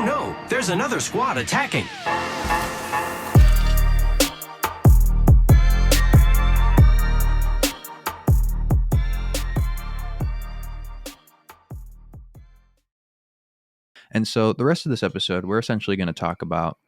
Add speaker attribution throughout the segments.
Speaker 1: Oh no, there's another squad attacking.
Speaker 2: And so the rest of this episode, we're essentially going to talk about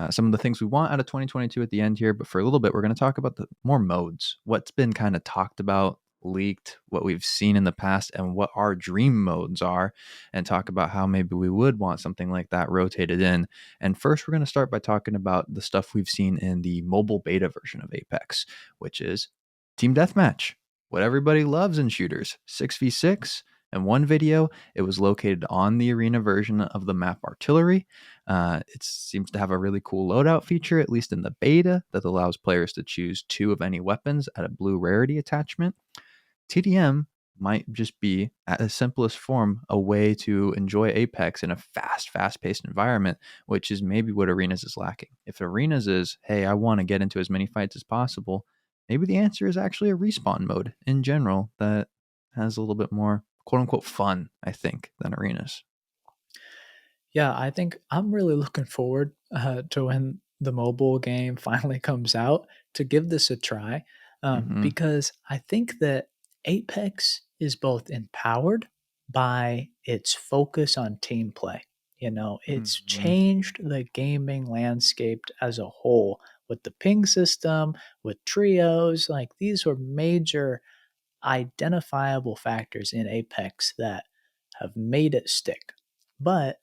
Speaker 2: some of the things we want out of 2022 at the end here. But for a little bit, we're going to talk about the more modes, what's been kind of talked about, leaked, what we've seen in the past, and what our dream modes are, and talk about how maybe we would want something like that rotated in. And first, we're going to start by talking about the stuff we've seen in the mobile beta version of Apex, which is Team Deathmatch, what everybody loves in shooters, 6v6. And one video, it was located on the arena version of the map Artillery. It seems to have a really cool loadout feature, at least in the beta, that allows players to choose 2 of any weapons at a blue rarity attachment. TDM might just be, at its simplest form, a way to enjoy Apex in a fast-paced environment, which is maybe what Arenas is lacking. If Arenas is, hey, I want to get into as many fights as possible, maybe the answer is actually a respawn mode in general that has a little bit more quote-unquote fun, I think, than Arenas.
Speaker 3: Yeah, I think I'm really looking forward to when the mobile game finally comes out to give this a try, because I think that Apex is both empowered by its focus on team play. You know, it's
Speaker 2: Mhm.
Speaker 3: changed the gaming landscape as a whole with the ping system, with trios. Like these were major identifiable factors in Apex that have made it stick. But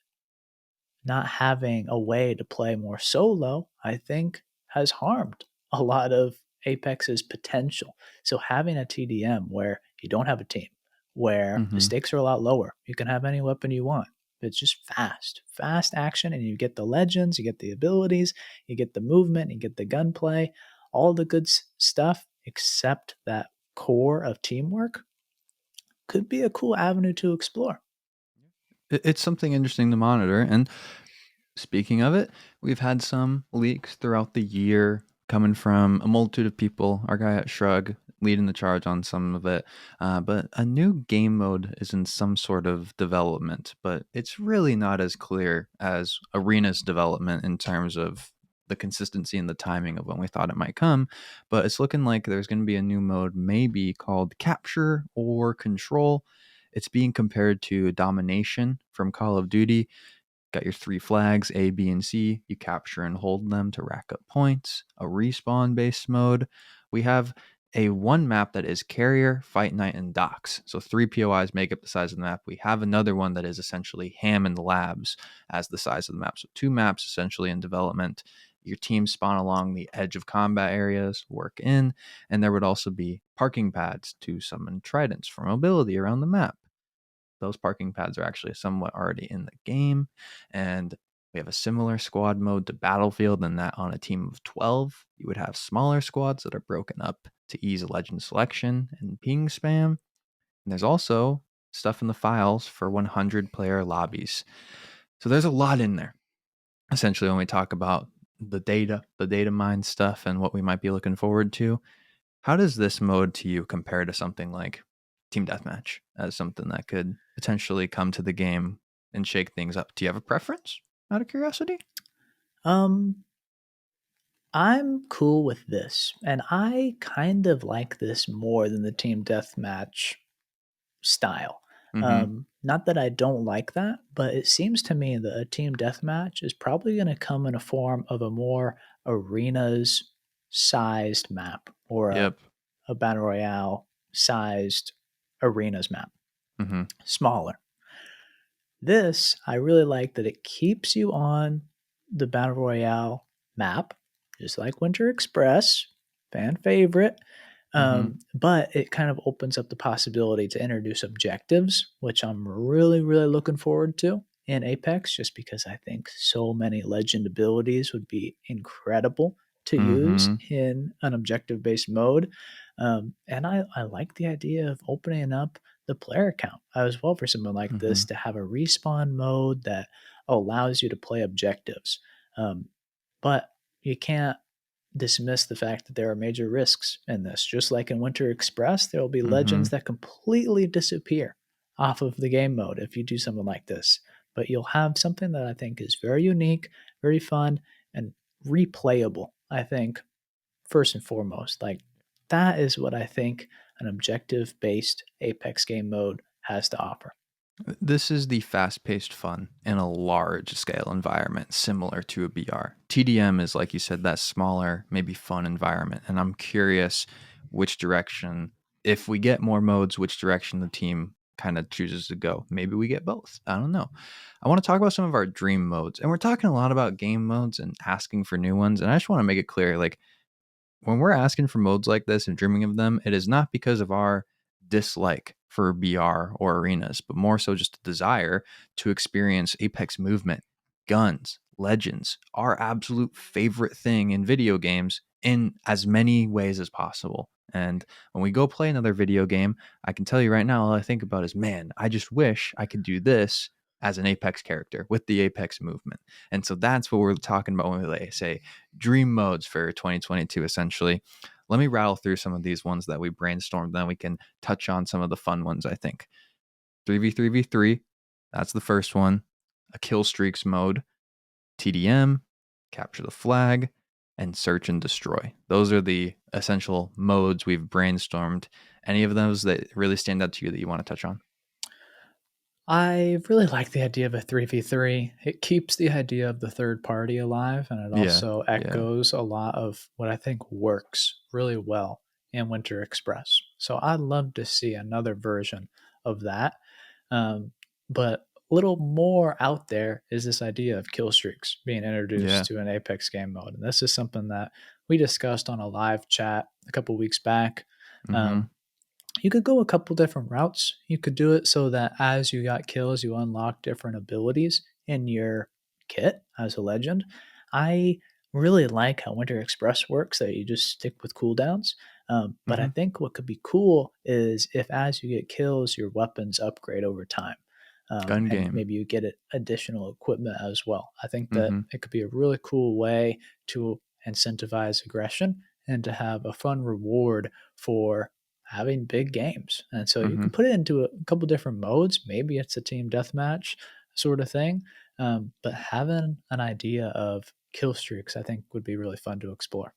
Speaker 3: not having a way to play more solo, I think, has harmed a lot of Apex's potential. So having a TDM where you don't have a team, where the
Speaker 2: Mhm.
Speaker 3: stakes are a lot lower, you can have any weapon you want. It's just fast action, and you get the legends, you get the abilities, you get the movement, you get the gunplay, all the good stuff, except that core of teamwork could be a cool avenue to explore.
Speaker 2: It's something interesting to monitor. And speaking of it, we've had some leaks throughout the year coming from a multitude of people. Our guy at Shrug leading the charge on some of it. But a new game mode is in some sort of development, but it's really not as clear as Arena's development in terms of the consistency and the timing of when we thought it might come. But it's looking like there's going to be a new mode, maybe called Capture or Control. It's being compared to Domination from Call of Duty. Got your 3 flags, A, B, and C. You capture and hold them to rack up points. A respawn based mode. We have a one map that is Carrier, Fight Night, and Docks. So 3 POIs make up the size of the map. We have another one that is essentially Hammond Labs as the size of the map. So 2 maps essentially in development. Your team spawn along the edge of combat areas, work in, and there would also be parking pads to summon tridents for mobility around the map. Those parking pads are actually somewhat already in the game, and we have a similar squad mode to Battlefield in that on a team of 12, you would have smaller squads that are broken up to ease legend selection and ping spam. And there's also stuff in the files for 100 player lobbies. So there's a lot in there. Essentially, when we talk about the data mine stuff and what we might be looking forward to, how does this mode to you compare to something like Team Deathmatch as something that could potentially come to the game and shake things up? Do you have a preference out of curiosity?
Speaker 3: Um, I'm cool with this, and I kind of like this more than the team deathmatch style.
Speaker 2: Mm-hmm.
Speaker 3: Not that I don't like that, but it seems to me that a team deathmatch is probably going to come in a form of a more arenas sized map or
Speaker 2: Yep.
Speaker 3: a battle royale sized arenas map,
Speaker 2: Mm-hmm.
Speaker 3: smaller. This, I really like that it keeps you on the Battle Royale map, just like Winter Express, fan favorite.
Speaker 2: Mm-hmm.
Speaker 3: But it kind of opens up the possibility to introduce objectives, which I'm really looking forward to in Apex, just because I think so many legend abilities would be incredible to use
Speaker 2: Mm-hmm.
Speaker 3: in an objective based mode. And I like the idea of opening up the player count as well for something like
Speaker 2: Mm-hmm.
Speaker 3: this to have a respawn mode that allows you to play objectives. Um, but you can't dismiss the fact that there are major risks in this. Just like in Winter Express, there will be
Speaker 2: Mm-hmm.
Speaker 3: legends that completely disappear off of the game mode if you do something like this. but you'll have something that I think is very unique, very fun, and replayable. I think first and foremost, like that is what I think an objective based Apex game mode has to offer.
Speaker 2: This is the fast-paced fun in a large-scale environment similar to a BR. TDM is, like you said, that smaller, maybe fun environment. And I'm curious which direction, if we get more modes, which direction the team kind of chooses to go. Maybe we get both. I don't know. I want to talk about some of our dream modes. And we're talking a lot about game modes and asking for new ones. And I just want to make it clear, like, when we're asking for modes like this and dreaming of them, it is not because of our dislike for BR or arenas, but more so just a desire to experience Apex movement, guns, legends, our absolute favorite thing in video games in as many ways as possible. And when we go play another video game, I can tell you right now, all I think about is, man, I just wish I could do this as an Apex character with the Apex movement. And so that's what we're talking about when we say dream modes for 2022, essentially. Let me rattle through some of these ones that we brainstormed, then we can touch on some of the fun ones, I think. 3v3v3, that's the first one. A kill streaks mode, TDM, capture the flag, and search and destroy. Those are the essential modes we've brainstormed. Any of those that really stand out to you that you want to touch on?
Speaker 3: I really like the idea of a 3v3. It keeps the idea of the third party alive, and it
Speaker 2: Yeah,
Speaker 3: also
Speaker 2: yeah,
Speaker 3: echoes a lot of what I think works really well in Winter Express. So I'd love to see another version of that. Um, but a little more out there is this idea of kill streaks being
Speaker 2: yeah.
Speaker 3: introduced to an Apex game mode. And this is something that we discussed on a live chat a couple weeks back.
Speaker 2: Mm-hmm.
Speaker 3: Um, you could go a couple different routes. You could do it so that as you got kills, you unlock different abilities in your kit as a legend. I really like how Winter Express works, that you just stick with cooldowns. But I
Speaker 2: Mm-hmm.
Speaker 3: think what could be cool is if as you get kills, your weapons upgrade over time.
Speaker 2: Gun
Speaker 3: And
Speaker 2: game.
Speaker 3: maybe you get additional equipment as well. I think that
Speaker 2: Mm-hmm.
Speaker 3: it could be a really cool way to incentivize aggression and to have a fun reward for having big games. And so you
Speaker 2: Mm-hmm.
Speaker 3: can put it into a couple different modes. Maybe it's a team deathmatch sort of thing. But having an idea of kill streaks, I think, would be really fun to explore.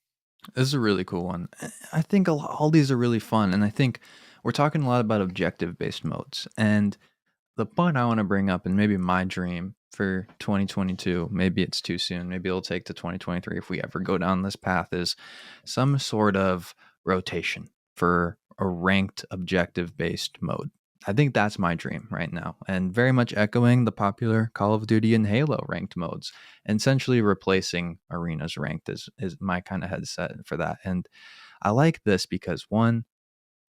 Speaker 2: This is a really cool one. I think all these are really fun, and I think we're talking a lot about objective-based modes. And the point I want to bring up, and maybe my dream for 2022, maybe it's too soon, maybe it'll take to 2023 if we ever go down this path, is some sort of rotation for a ranked objective-based mode. I think that's my dream right now, and very much echoing the popular Call of Duty and Halo ranked modes, and essentially replacing arenas ranked is my kind of headset for that. And I like this because one,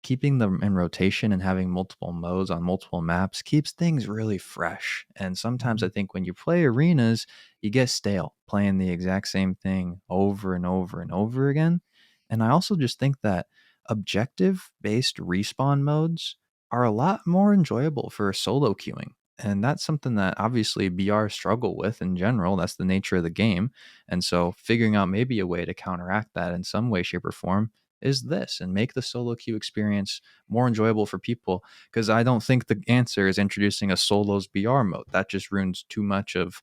Speaker 2: keeping them in rotation and having multiple modes on multiple maps keeps things really fresh. And sometimes I
Speaker 3: Mhm.
Speaker 2: think when you play arenas, you get stale playing the exact same thing over and over and over again. And I also just think that objective based respawn modes are a lot more enjoyable for solo queuing. And that's something that obviously BR struggle with in general. That's the nature of the game. And so figuring out maybe a way to counteract that in some way, shape, or form is this, and make the solo queue experience more enjoyable for people, because I don't think the answer is introducing a solos BR mode. That just ruins too much of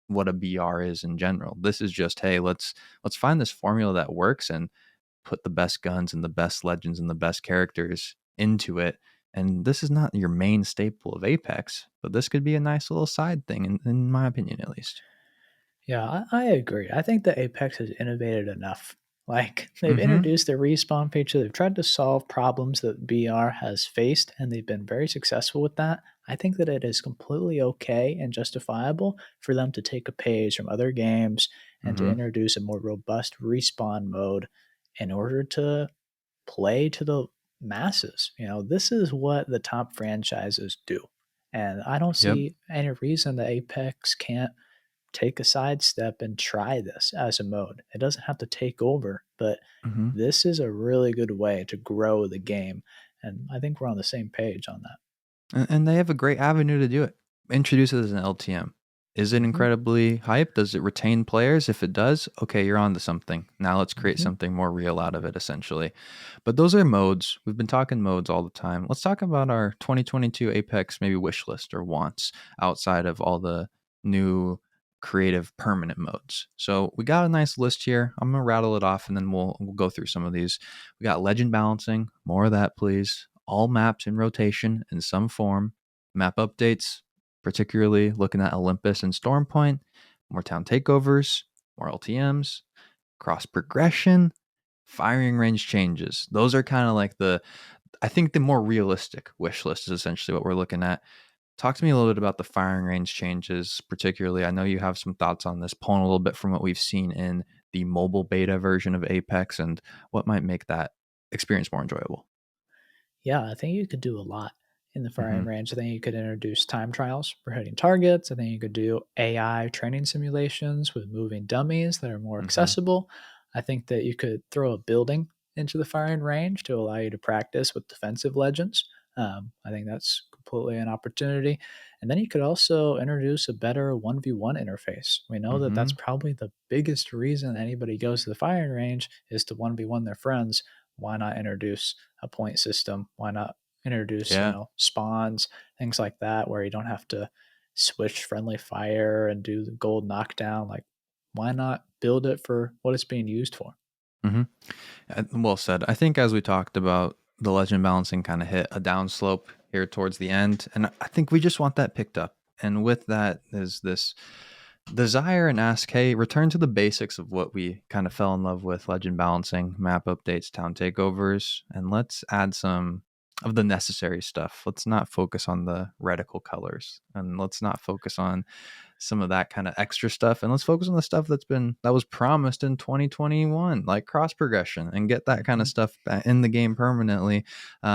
Speaker 2: what a BR is in general. This is just, hey, let's find this formula that works and put the best guns and the best legends and the best characters into it. And this is not your main staple of Apex, but this could be a nice little side thing, in my opinion, at least.
Speaker 3: Yeah, I agree. I think that Apex has innovated enough. Like they've
Speaker 2: Mm-hmm.
Speaker 3: introduced the respawn feature. They've tried to solve problems that BR has faced, and they've been very successful with that. I think that it is completely okay and justifiable for them to take a page from other games and to
Speaker 2: Mm-hmm.
Speaker 3: introduce a more robust respawn mode in order to play to the masses. This is what the top franchises do. And I don't
Speaker 2: Yep.
Speaker 3: see any reason that Apex can't take a sidestep and try this as a mode. It doesn't have to take over, but
Speaker 2: Mm-hmm.
Speaker 3: this is a really good way to grow the game. And I think we're on the same page on that.
Speaker 2: And they have a great avenue to do it. Introduce it as an LTM. Is it
Speaker 3: Mhm.
Speaker 2: incredibly hype? Does it retain players? If it does, okay, you're on to something. Now let's create
Speaker 3: Mhm.
Speaker 2: something more real out of it, essentially. But those are modes. We've been talking modes all the time. Let's talk about our 2022 Apex maybe wish list or wants outside of all the new creative permanent modes. So we got a nice list here. I'm gonna rattle it off and then we'll go through some of these. We got legend balancing, more of that, please. All maps in rotation in some form. Map updates, particularly looking at Olympus and Stormpoint, more town takeovers, more LTMs, cross progression, firing range changes. Those are kind of like I think the more realistic wish list is essentially what we're looking at. Talk to me a little bit about the firing range changes, particularly. I know you have some thoughts on this, pulling a little bit from what we've seen in the mobile beta version of Apex and what might make that experience more enjoyable.
Speaker 3: Yeah, I think you could do a lot in the
Speaker 2: Hmm.
Speaker 3: firing range. I think you could introduce time trials for hitting targets. I think you could do AI training simulations with moving dummies that are more
Speaker 2: Hmm.
Speaker 3: accessible. I think that you could throw a building into the firing range to allow you to practice with defensive legends. I think that's completely an opportunity. And then you could also introduce a better 1v1 interface. We know that that's
Speaker 2: Hmm.
Speaker 3: probably the biggest reason anybody goes to the firing range is to 1v1 their friends. Why not introduce a point system? Why not introduce,
Speaker 2: Yeah.
Speaker 3: spawns, things like that, where you don't have to switch friendly fire and do the gold knockdown? Like, why not build it for what it's being used for?
Speaker 2: Hmm. Well said. I think as we talked about, the legend balancing kind of hit a downslope here towards the end, and I think we just want that picked up. And with that is this desire and ask, hey, return to the basics of what we kind of fell in love with: legend balancing, map updates, town takeovers, and let's add some of the necessary stuff. Let's not focus on the reticle colors, and let's not focus on some of that kind of extra stuff, and let's focus on the stuff that was promised in 2021, like cross progression, and get that kind of
Speaker 3: Mhm.
Speaker 2: stuff in the game permanently,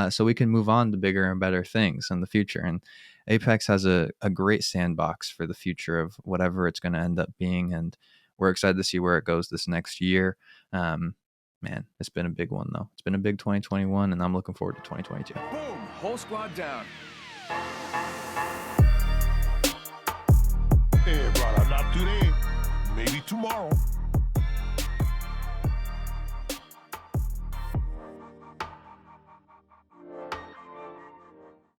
Speaker 2: so we can move on to bigger and better things in the future. And Apex has a great sandbox for the future of whatever it's going to end up being, and we're excited to see where it goes this next year. um, Man, it's been a big one though. It's been a big 2021, and I'm looking forward to 2022.
Speaker 4: Boom! Whole squad down.
Speaker 5: Hey, brother, not today. Maybe tomorrow.